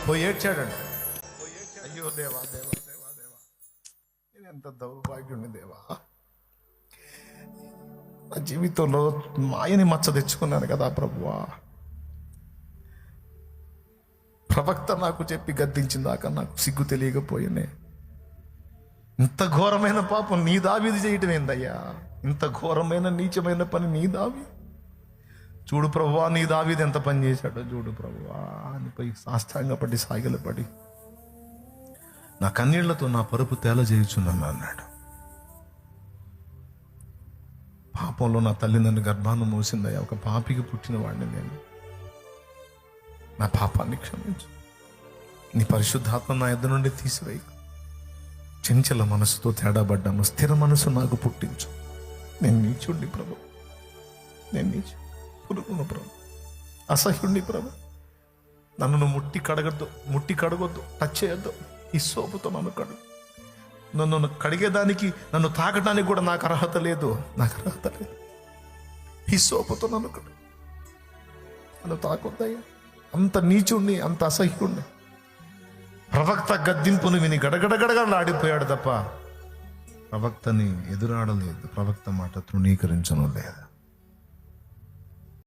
పోయి ఏడ్చాడంట. అయ్యో దేవా దేవా దేవా దేవా, నేను ఎంత దౌర్భాగ్యుని దేవా, నా జీవితంలో మాయని మచ్చ తెచ్చుకున్నాను కదా ప్రభువా. ప్రవక్త నాకు చెప్పి గద్దించిందాక నాకు సిగ్గు తెలియకపోయినే. ఇంత ఘోరమైన పాపం నీ దావీదు చేయటం ఏందయ్యా, ఇంత ఘోరమైన నీచమైన పని నీ దావీ. చూడు ప్రభువా, నీ దావీదు ఎంత పని చేశాడో చూడు ప్రభువా అనిపై సాష్టాంగపడి సాగిలపడి నా కన్నీళ్లతో నా పరుపు తేల చేయుచున్నాను అన్నాడు. పాపంలో నా తల్లి నన్ను గర్భాన్ని మోసిందయ్యా, ఒక పాపికి పుట్టిన వాడిని నేను. నా పాపాన్ని క్షమించు, నీ పరిశుద్ధాత్మ నా ఎద్దు నుండి తీసివేయకు. చంచల మనసుతో తేడాబడ్డాను, స్థిర మనసు నాకు పుట్టించు. నేను నీచుండి ప్రభు, నేను నీచు పురుగును ప్రభు, అసహ్యుణ్ణి ప్రభు. నన్ను ముట్టి కడగొద్దు, టచ్ చేయొద్దు. ఈ సోపుతో నన్ను కడుగు. నన్ను కడిగేదానికి, నన్ను తాకడానికి కూడా నాకు అర్హత లేదు, నాకు అర్హత లేదు. ఈ సోపుతో నన్ను కడుగు, నన్ను తాకొద్దయ్యా. అంత నీచుణ్ణి, అంత అసహ్యుణ్ణి. ప్రవక్త గద్దింపును విని గడగడగడగడలాడిపోయాడు తప్ప ప్రవక్తని ఎదురాడలేదు, ప్రవక్త మాట తృణీకరించను లేదు.